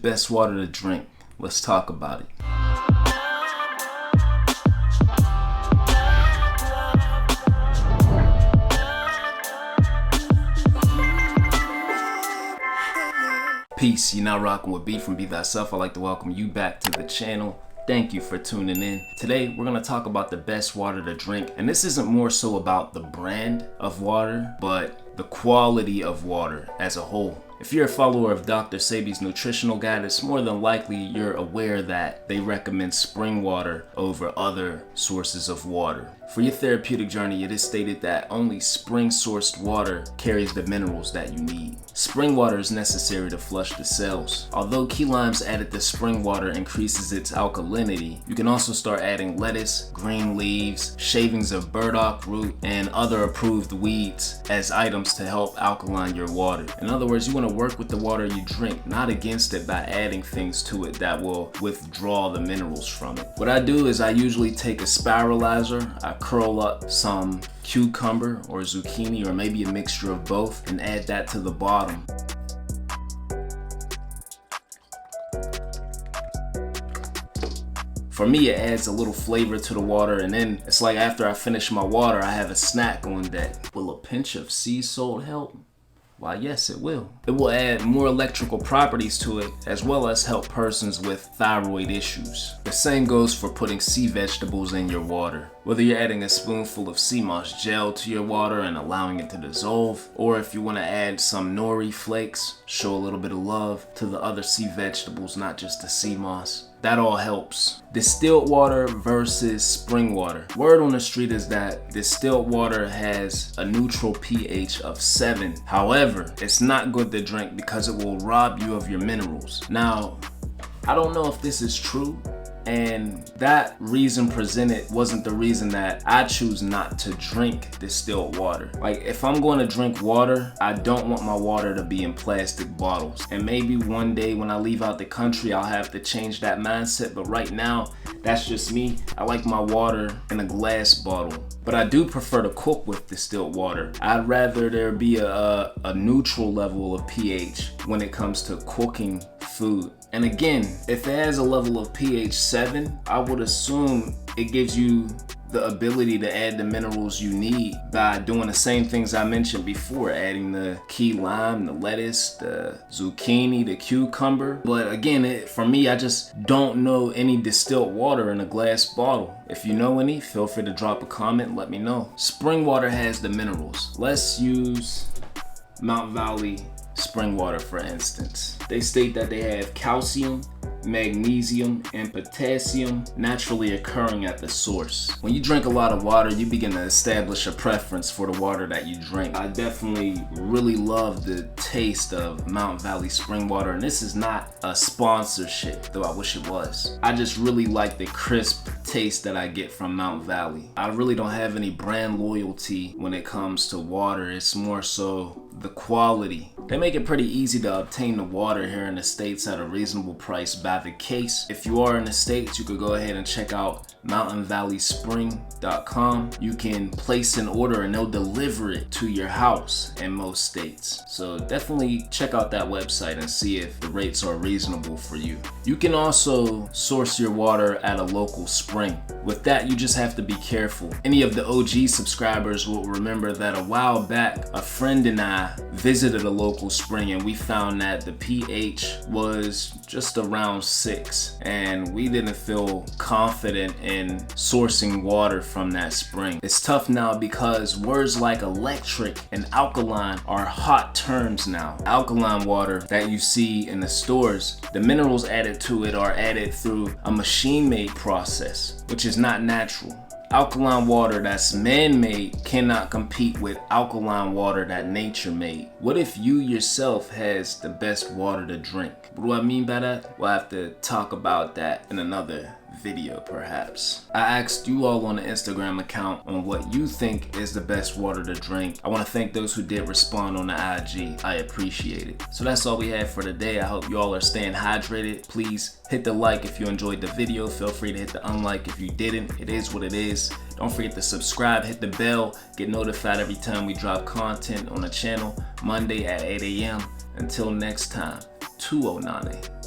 best water to drink? Let's talk about it. Peace, you're now rocking with B from BTHYSELF. I'd like to welcome you back to the channel. Thank you for tuning in. Today, we're gonna talk about the best water to drink. And this isn't more so about the brand of water, but the quality of water as a whole. If you're a follower of Dr. Sebi's nutritional guide, it's more than likely you're aware that they recommend spring water over other sources of water. For your therapeutic journey, it is stated that only spring-sourced water carries the minerals that you need. Spring water is necessary to flush the cells. Although key limes added to spring water increases its alkalinity, you can also start adding lettuce, green leaves, shavings of burdock root, and other approved weeds as items to help alkaline your water. In other words, you want to work with the water you drink, not against it by adding things to it that will withdraw the minerals from it. What I do is I usually take a spiralizer, I curl up some cucumber or zucchini or maybe a mixture of both and add that to the bottom. For me, it adds a little flavor to the water, and then it's like after I finish my water, I have a snack on deck. Will a pinch of sea salt help? Why, yes, it will. It will add more electrical properties to it, as well as help persons with thyroid issues. The same goes for putting sea vegetables in your water. Whether you're adding a spoonful of sea moss gel to your water and allowing it to dissolve, or if you want to add some nori flakes, show a little bit of love to the other sea vegetables, not just the sea moss. That all helps. Distilled water versus spring water. Word on the street is that distilled water has a neutral pH of 7. However, it's not good to drink because it will rob you of your minerals. Now, I don't know if this is true, and that reason presented wasn't the reason that I choose not to drink distilled water. Like, if I'm going to drink water, I don't want my water to be in plastic bottles. And maybe one day when I leave out the country, I'll have to change that mindset. But right now, that's just me. I like my water in a glass bottle. But I do prefer to cook with distilled water. I'd rather there be a neutral level of pH when it comes to cooking food. And again, if it has a level of pH 7, I would assume it gives you the ability to add the minerals you need by doing the same things I mentioned before, adding the key lime, the lettuce, the zucchini, the cucumber. But again, for me, I just don't know any distilled water in a glass bottle. If you know any, feel free to drop a comment, let me know. Spring water has the minerals. Let's use Mount Valley spring water, for instance. They state that they have calcium, magnesium, and potassium naturally occurring at the source. When you drink a lot of water, you begin to establish a preference for the water that you drink. I definitely really love the taste of Mount Valley spring water, and this is not a sponsorship, though I wish it was. I just really like the crisp taste that I get from Mount Valley. I really don't have any brand loyalty when it comes to water. It's more so the quality. They make it pretty easy to obtain the water here in the States at a reasonable price by the case. If you are in the States, you could go ahead and check out mountainvalleyspring.com. You can place an order and they'll deliver it to your house in most states. So definitely check out that website and see if the rates are reasonable for you. You can also source your water at a local spring. With that, you just have to be careful. Any of the OG subscribers will remember that a while back, a friend and I visited a local spring and we found that the pH was just around 6, and we didn't feel confident in sourcing water from that spring. It's tough now because words like electric and alkaline are hot terms now. Alkaline water that you see in the stores, the minerals added to it are added through a machine-made process, which is not natural. Alkaline water that's man-made cannot compete with alkaline water that nature made. What if you yourself has the best water to drink? What do I mean by that? We'll have to talk about that in another video perhaps. I asked you all on the Instagram account on what you think is the best water to drink. I want to thank those who did respond on the IG. I appreciate it. So that's all we have for today. I hope you all are staying hydrated. Please hit the like if you enjoyed the video. Feel free to hit the unlike if you didn't. It is what it is. Don't forget to subscribe, hit the bell, get notified every time we drop content on the channel Monday at 8 a.m. Until next time, 2098.